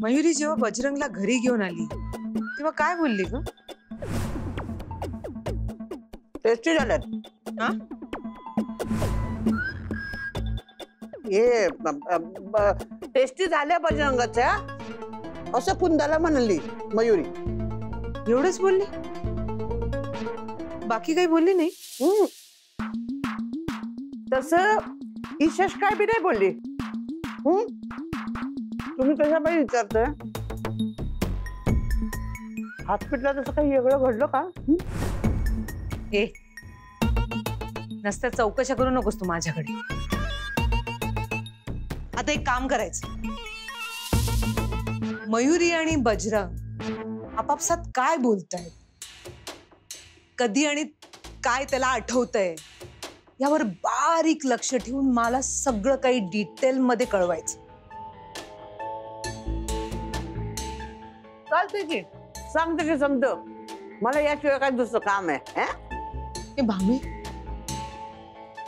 मयुरी जेव्हा बजरंगला घरी घेऊन आली तेव्हा काय बोलली ग? टेस्टी झाल्यात. हा? हे टेस्टी झाल्या बजरंगाच्या असं कुंदाला म्हणाली मयुरी. एवढंच बोलली? बाकी काही बोलली नाही? तसं विशेष काय बी नाही बोलली. तुम्ही कशापाई विचारताय? हॉस्पिटलला तसं काही वेगळं घडलं का? ए नसत्या चौकशा करू नकोस तू माझ्याकडे. आता एक काम करायचं, मयुरी आणि बजरंग आपापसात काय बोलतायत, कधी आणि काय त्याला आठवतंय यावर बारीक लक्ष ठेवून मला सगळं काही डिटेल मध्ये कळवायचं. चालते की, सांगते की समज. मला याशिवाय काय दुसरं काम आहे? ए भामी,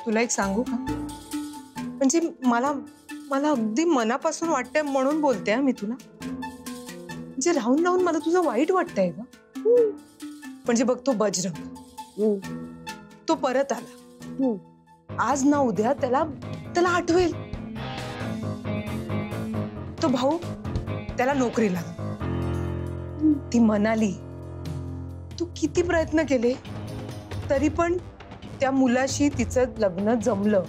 तुला एक सांगू का? म्हणजे मला अगदी मनापासून वाटतंय म्हणून बोलते मी तुला. म्हणजे राहून राहून मला तुझं वाईट वाटतंय का? म्हणजे बघ, तो बजरंग तो परत आला, आज ना उद्या त्याला आठवेल. तो भाऊ त्याला नोकरी लागली. ती म्हणाली तू किती प्रयत्न केले तरी पण त्या मुलाशी तिचं लग्न जमलं.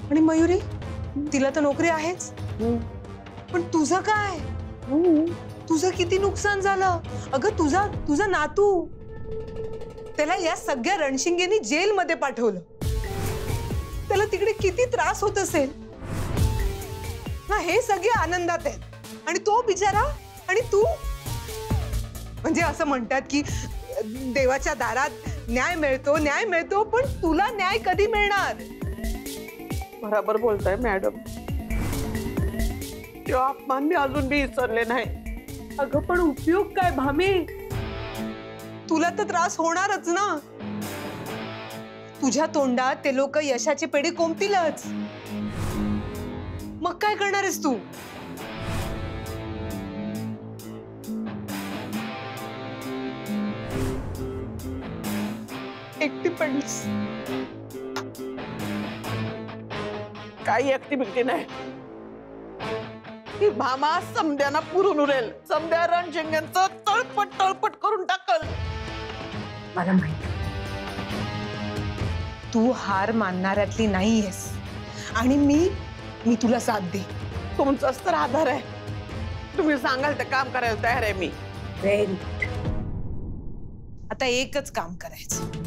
आणि मयुरी, तिला तर नोकरी आहेच, पण तुझं काय? तुझं किती नुकसान झालं अगं. तुझा नातू, त्याला या सगळ्या रणशिंगेनी जेलमध्ये पाठवलं. त्याला तिकडे किती त्रास होत असेल ना. हे सगळे आनंदात आहेत आणि तो बिचारा. आणि तू, म्हणजे असं म्हणतात की देवाच्या दारात न्याय मिळतो, पण तुला न्याय कधी मिळणार? बरोबर बोलताय मॅडम. तेव्हा अपमान मी अजून बी विसरले नाही. अगं पण उपयोग काय भामी? तुला तर त्रास होणारच ना. तुझ्या तोंडात ते लोक यशाचे पेढे कोंबतीलच. मग काय करणार आहेस तू? एकटी पडलीस. काही ऍक्टिव्हिटी नाही. ही भामा समद्याना पुरून उरेल. समद्या रणशिंगेंचं तळपट करून टाकल. मला माहिती तू हार मानणाऱ्यातली नाहीयेस आणि मी तुला साथ दे. तुमचाच तर आधार आहे. तुम्ही सांगाल ते काम करायला तयार आहे मी. Very good. आता एकच काम करायचं.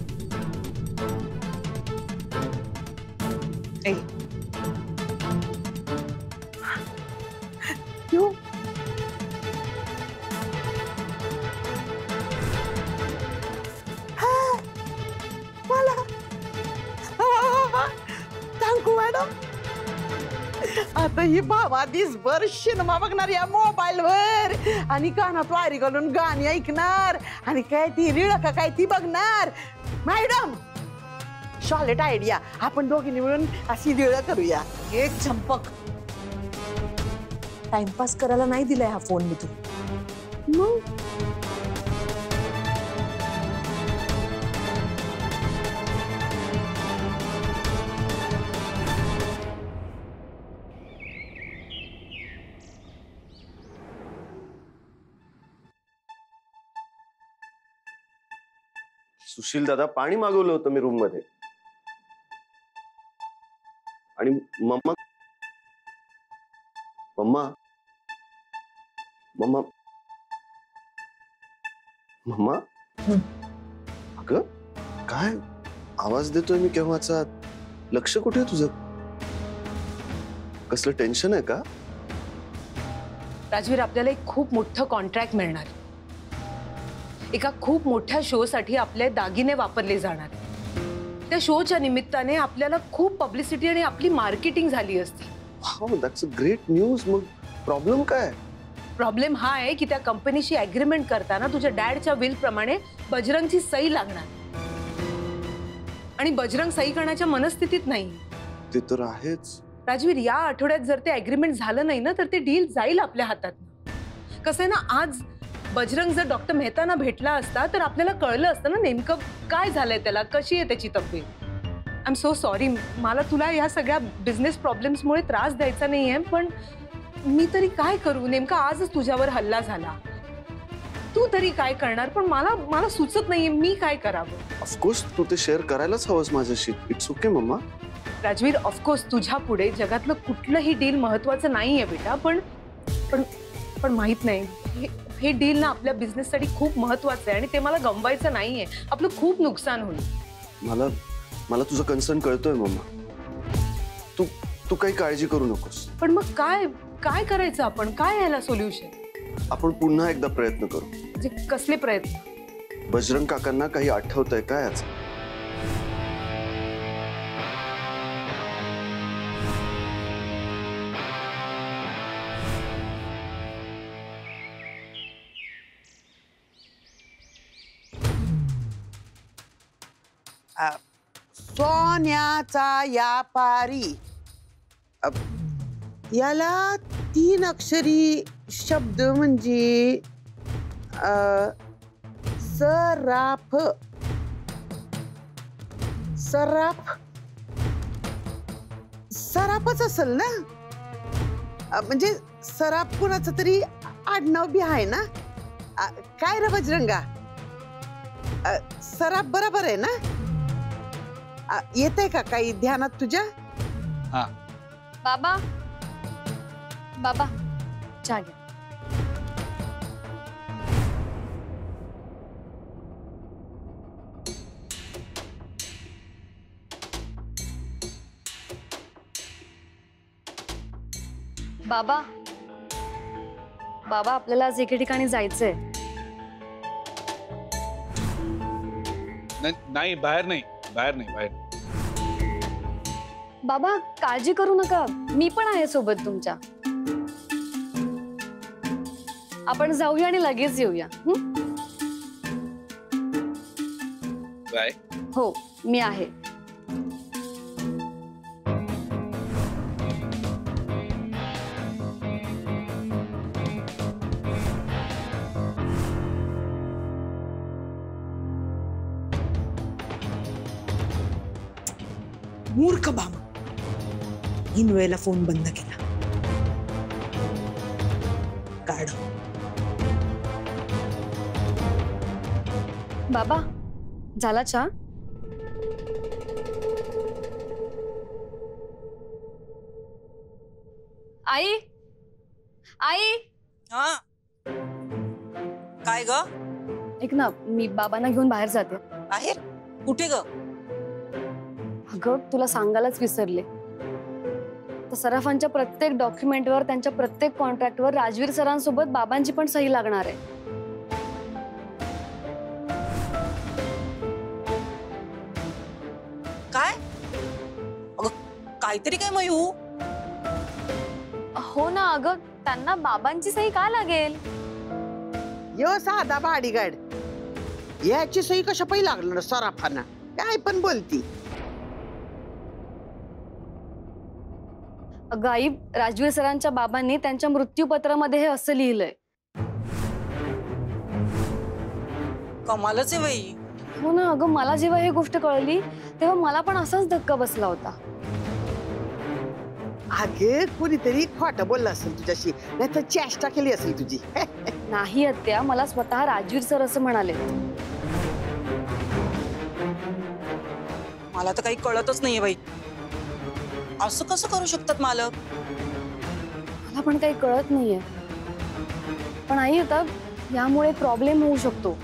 आता ही भावा दिसभर सिनेमा बघणार या मोबाईल वर आणि कानात वारी घालून गाणी ऐकणार आणि काय ती रीळ का काय ती बघणार. Madam, Charlotte idea. आपण दोघींनी मिळून अशी रीळ करूया. एक चंपक, टाइमपास करायला नाही दिलाय हा फोन मी तुला. सुशील दादा, पाणी मागवलं होतं मी रूम मध्ये. आणि मम्मा मम्मा मम्मा मम्मा अगं काय आवाज देतोय मी केव्हाचा? लक्ष कुठे आहे तुझं? कसलं टेन्शन आहे का? राजवीर, आपल्याला एक खूप मोठं कॉन्ट्रॅक्ट मिळणार. एका खूप मोठ्या शो साठी आपले दागिने वापरले जाणार. त्या शोच्या निमित्ताने आपल्याला खूप पब्लिसिटी आणि आपली मार्केटिंग झाली असती. Wow, that's a great news. मग प्रॉब्लेम काय? प्रॉब्लेम हा आहे की त्या कंपनीशी अग्रीमेंट करताना तुझ्या डॅडच्या विल प्रमाणे बजरंगची सही लागणार आणि बजरंग सही करण्याच्या मनस्थितीत नाही. ते तर आहेच, राजवीर, या आठवड्यात जर ते अग्रीमेंट झालं नाही ना तर ते डील जाईल आपल्या हातात. कसं आहे ना, आज बजरंग जर डॉक्टर मेहताना भेटला असता तर आपल्याला कळलं असतं ना नेमकं काय झालंय त्याला, कशी आहे त्याची तब्येत. आय एम सो सॉरी, मला तुला या सगळ्या बिझनेस प्रॉब्लेम्समुळे त्रास द्यायचा नाहीये, पण मी तरी काय करू. नेमका आजच तुझ्यावर हल्ला झाला, तू तरी काय करणार. पण मला सुचत नाहीये मी काय करावं. ऑफकोर्स तू ते शेअर करायलाच हवंस माझ्याशी. इट्स ओके मम्मा. राजवीर, ऑफकोर्स तुझ्या पुढे जगातलं कुठलंही डील महत्वाचं नाहीये बेटा, पण पण पण माहित नाही, हे डील ना आपल्या बिझनेससाठी खूप महत्वाचं आहे आणि ते मला गमवायचं नाहीये. आपलं खूप नुकसान होईल. मला तुझं कन्सर्न कळतोय मम्मा. तू काही काळजी करू नकोस. पण मग काय करायचं आपण? काय याला सोल्युशन? आपण पुन्हा एकदा प्रयत्न करू. म्हणजे कसले प्रयत्न? बजरंग काकांना काही आठवतंय का याचं? सोन्याचा व्यापारी, याला 3 अक्षरी शब्द म्हणजे सराफ. सराफच असेल ना? म्हणजे सराफ कुणाचं तरी आडनाव बी आहे ना? काय रे बजरंगा, सराफ बरोबर आहे ना? येतंय का काही ध्यानात तुझ्या? हाँ. बाबा, बाबा चहा घ्या. बाबा, बाबा आपल्याला आज एके ठिकाणी जायचंय. नाही, बाहेर नाही. बाबा काळजी करू नका, मी पण आहे सोबत तुमच्या. आपण जाऊया आणि लगेच येऊया. बाय. हो, मी आहे. मूर्ख भामा, 3 वेळेला फोन बंद केला. कार्ड. बाबा झाला चहा? आई, आई. हा काय ग? ऐक ना, मी बाबांना घेऊन बाहेर जाते. बाहेर कुठे ग? अगं तुला सांगायलाच विसरले. तर सराफांच्या प्रत्येक डॉक्युमेंटवर, त्यांच्या प्रत्येक कॉन्ट्रॅक्टवर राजवीर सरांसोबत बाबांची पण सही लागणार आहे. काय? अगं काहीतरी काय मयू? हो ना, अगं त्यांना बाबांची सही का लागेल? यो साधा भाडीगाड, याची सही कशा पाहिजे लागणार सराफांना? काय पण बोलती. अगं आई, राजवीर सरांच्या बाबांनी त्यांच्या मृत्यूपत्रामध्ये हे असं लिहिलंय. कमालच आहे बाई. हो ना अगं, मला जेव्हा ही गोष्ट कळली तेव्हा मला पण असाच धक्का बसला होता. अगे कोणीतरी खोटं बोललं असेल तुझ्याशी, नाही तर चेष्टा केली असेल तुझी. नाही आत्या, मला स्वतः राजवीर सर असं म्हणाले. मला तर काही कळतच नाहीये बाई. असं कसं करू शकतात मालक? मला पण काही कळत नाहीये. पण आई, आता यामुळे प्रॉब्लेम होऊ शकतो.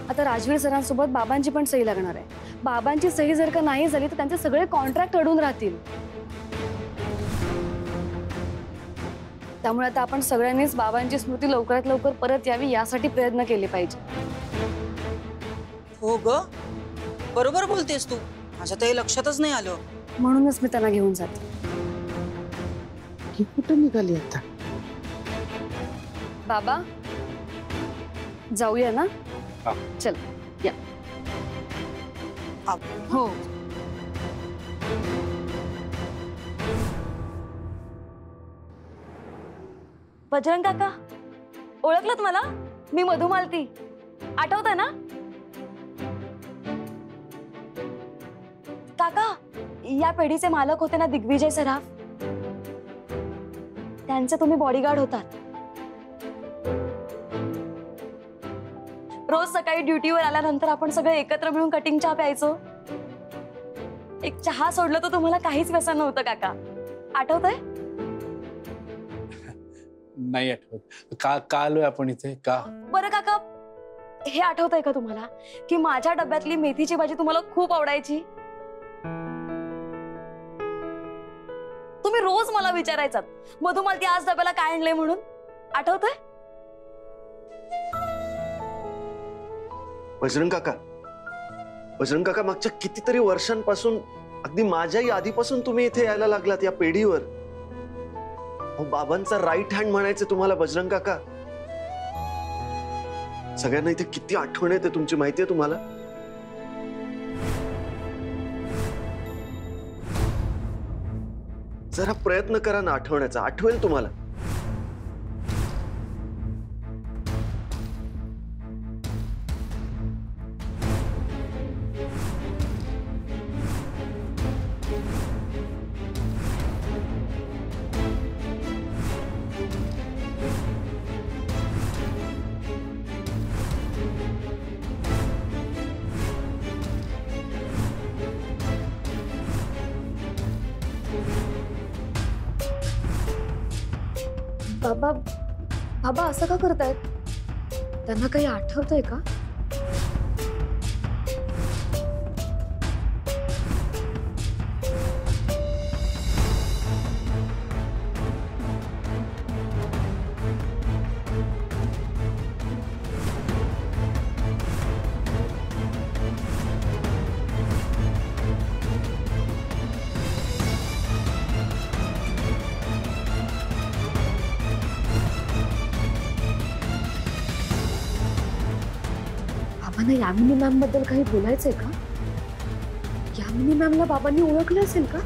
आता राजवीर सरांसोबत बाबांची पण सही लागणार आहे. बाबांची सही जर का नाही झाली तर त्यांचे सगळे कॉन्ट्रॅक्ट अडून राहतील. त्यामुळे आता आपण सगळ्यांनीच बाबांची स्मृती लवकरात लवकर परत यावी यासाठी प्रयत्न केले पाहिजे. हो ग, बरोबर बोलतेस तू. माझ्या तर हे लक्षातच नाही आलं. म्हणूनच मी त्यांना घेऊन जाते. ही कुठं निघाली आता? बाबा जाऊया ना? चल या. हो. बजरंग काका, ओळखलत मला? मी मधुमालती, आठवतंय ना? काका, या पेढीचे मालक होते ना दिग्विजय सराफ, त्यांचे तुम्ही बॉडीगार्ड होतात. रोज सकाळी ड्युटीवर आल्यानंतर आपण सगळे एकत्र मिळून कटिंग चहा प्यायचो. एक चहा सोडलं तर तुम्हाला काहीच व्यसन नव्हतं काका, आठवतंय? नाही आठवत. का आलोय आपण इथे? का? बरं काका, हे आठवतंय का तुम्हाला की माझ्या डब्यातली मेथीची भाजी तुम्हाला खूप आवडायची? तुम्ही रोज मला विचारायचात, मधुमालती आज डब्याला काय आणलंय म्हणून. आठवतंय? बजरंग काका मागच्या कितीतरी वर्षांपासून, अगदी माझ्याही आधीपासून तुम्ही इथे यायला लागलात या पेढीवर. बाबांचा राईट हँड म्हणायचे तुम्हाला बजरंग काका. सगळ्यांना इथे किती आठवण येते तुमची माहितीये तुम्हाला? जरा प्रयत्न करा ना आठवण्याचा, आठवेल तुम्हाला. बाबा, बाबा असं का करतायत? त्यांना काही आठवतंय का? बाबांना यामिनी मॅम बद्दल काही बोलायचंय का? यामिनी मॅमला बाबांनी ओळखलं असेल का?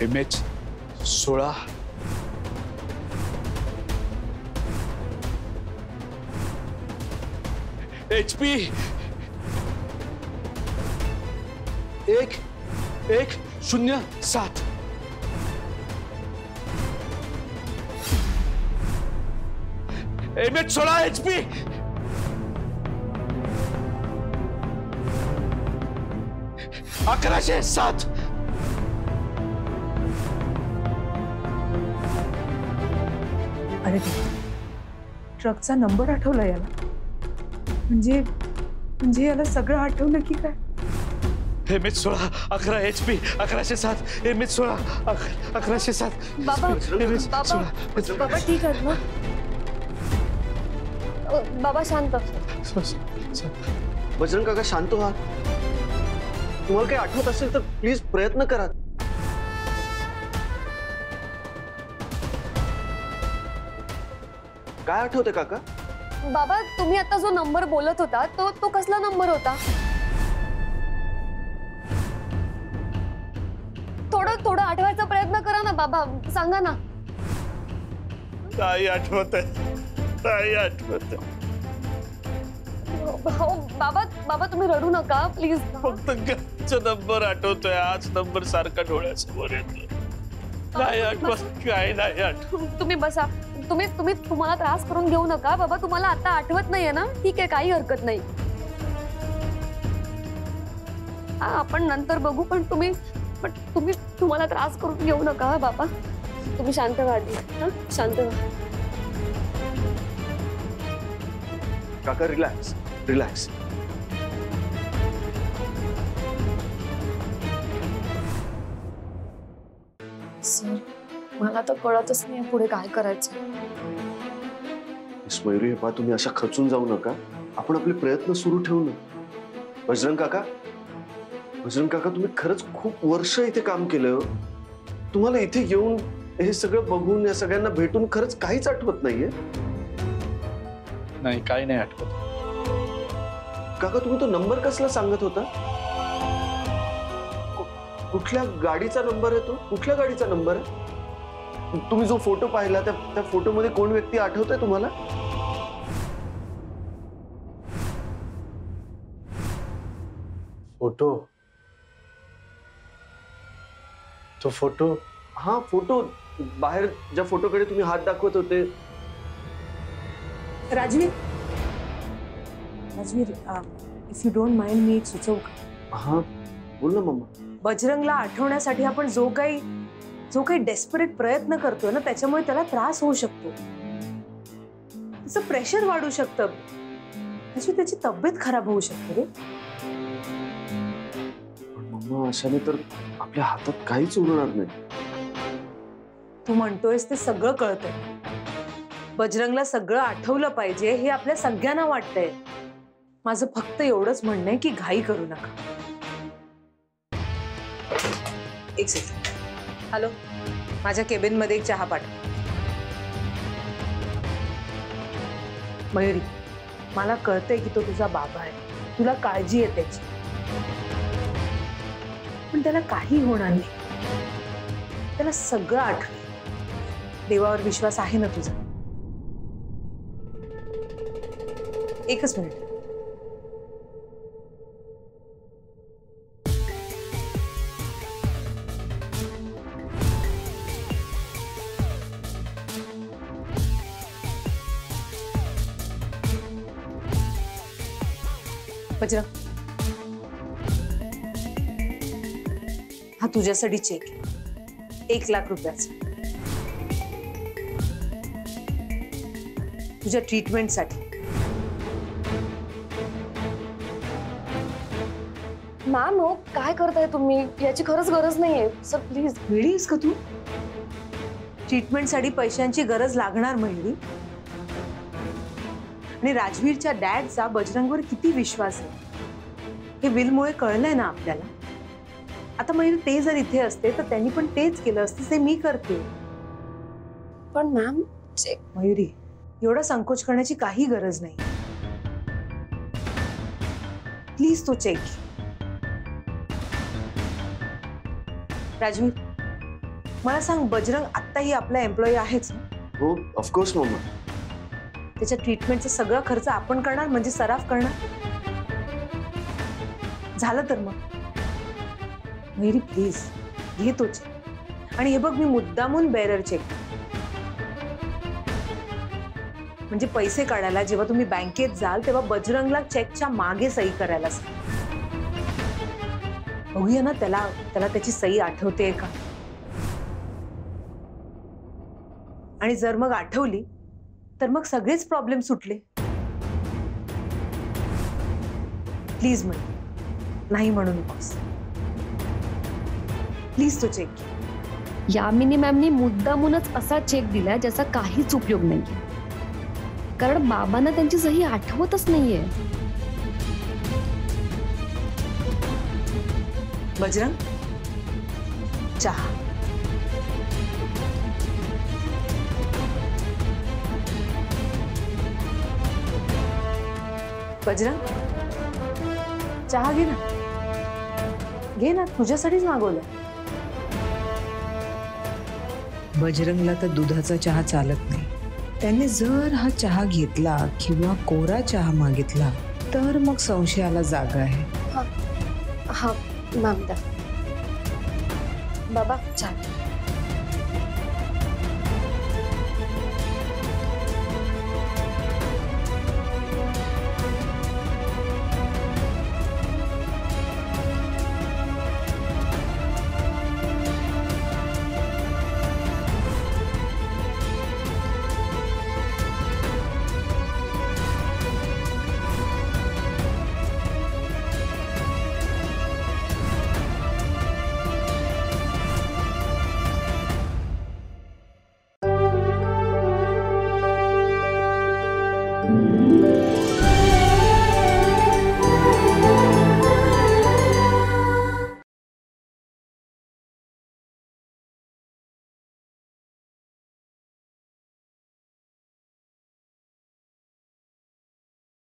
MH 16 HP 1107 MH 16 HP 1107 अरे ट्रकचा नंबर आठवला याला, म्हणजे याला सगळं आठवलं की काय? MH 16 11 HP 1107 MH 16 1107. बाबा, MH बाबा, 16 बाबा ठीक आहे ना? बाबा शांत. बजरंग काका शांत व्हा. तुम्हाला काही आठवत असेल तर प्लीज प्रयत्न करा. काय आठवते काका? बाबा तुम्ही आता जो नंबर बोलत होता तो कसला नंबर होता? थोडं आठवायचा प्रयत्न करा ना बाबा, सांगा ना. नाही आठवत आहे, नाही आठवत आहे. हो बाबा तुम्ही रडू नका प्लीज. फक्त गाडीचा नंबर आठवतोय. आज नंबर सारखा डोळ्यासमोर येतोय. नाही आठवत, काय नाही आठवत. तुम्ही बसा. तुम्हाला त्रास करून घेऊ नका बाबा. तुम्हाला आता आठवत नाहीये ना, ठीक आहे, काही हरकत नाही. आपण नंतर बघू, पण तुम्हाला त्रास करून घेऊ नका बाबा. तुम्ही शांत व्हा, शांत व्हा. काका रिलॅक्स रिलॅक्स. सर मला तर कळतच नाही पुढे काय करायचं. मयुरी हे पहा, तुम्ही अशा खचून जाऊ नका. आपण आपले प्रयत्न सुरू ठेवू ना. बजरंग काका तुम्ही खरंच खूप वर्ष इथे काम केलं. तुम्हाला इथे येऊन हे सगळं बघून, या सगळ्यांना भेटून खरंच काहीच आठवत नाहीये? नाही, काही नाही आठवत. काका तुम्ही तो नंबर कसला सांगत होता? कुठल्या गाडीचा नंबर आहे तो? कुठल्या गाडीचा नंबर आहे? तुम्ही जो फोटो पाहिला त्या फोटोमध्ये कोण व्यक्ती आठवतंय तुम्हाला? फोटो, तो फोटो. हा फोटो, बाहेर ज्या फोटोकडे तुम्ही हात दाखवत होते. Rajveer, if you don't mind मी एक सुचवू का? हा बोल ना मम्मा. बजरंगला आठवण्यासाठी आपण जो काही डेस्परेट प्रयत्न करतोय ना, त्याच्यामुळे त्याला त्रास होऊ शकतो. त्याचं प्रेशर वाढू शकतं, त्याची तब्येत खराब होऊ शकते रे. मम्मा अशाने तर आपल्या हातात काहीच उरणार नाही. तू म्हणतोयस ते सगळं कळतंय. बजरंगला सगळं आठवलं पाहिजे हे आपल्या सगळ्यांना वाटतंय. माझं फक्त एवढंच म्हणणं आहे की घाई करू नका. एक सेकंड. हॅलो, माझ्या केबिन मध्ये एक चहा पाठव. मयुरी, मला कळतंय की तो तुझा बाबा आहे, तुला काळजी आहे त्याची, पण त्याला काही होणार नाही. त्याला सगळं आठवेल. देवावर विश्वास आहे ना तुझा? एकच मिनिट. बजरंग, हा तुझ्यासाठी चेक आहे, 1 लाख रुपयाचा. तुझ्या ट्रीटमेंटसाठी. मॅम हो, काय करताय तुम्ही? याची खरंच गरज नाहीये सर, प्लीज. वेळीस का तू? ट्रीटमेंटसाठी पैशांची गरज लागणार मयुरी. आणि राजवीरच्या डॅडचा बजरंगवर किती विश्वास आहे हे विलमुळे कळलंय ना आपल्याला. आता मयुरी, ते जर इथे असते तर त्यांनी पण तेच केलं असतं जे मी करते. पण मॅम मयुरी, एवढा संकोच करण्याची काही गरज नाही. प्लीज तो चेक. राजवीर, मला सांग, बजरंग आत्ताही आपला एम्प्लॉई आहेच ना? हो ऑफकोर्स मम्मा. त्याच्या ट्रीटमेंटचा सगळा खर्च आपण करणार, म्हणजे सराफ करणार. झालं तर मग मयुरी प्लीज घे तो चेक. आणि हे बघ, मी मुद्दामून बेरर चेक, म्हणजे पैसे काढायला जेव्हा तुम्ही बँकेत जाल तेव्हा बजरंगला चेकच्या मागे सही करायला सांग. बघूया ना त्याला त्याची सही आठवते का. आणि जर मग आठवली तर मग सगळेच प्रॉब्लेम सुटले. प्लीज म्हण, नाही म्हणू नकोस. प्लीज तो चेक. यामिनी मॅमनी मुद्दामूनच असा चेक दिलाय ज्याचा काहीच उपयोग नाही. कारण बाबांना त्यांची सही आठवतच नाहीये. बजरंग, चहा. बजरंग, चहा घे ना. घे ना, तुझ्यासाठीच मागवलं. बजरंगला तर दुधाचा चहा चालत नाही. त्याने जर हा चहा घेतला किंवा कोरा चहा मागितला तर मग संशयाला जागा आहे. हा मॅम द्या. बाबा चहा.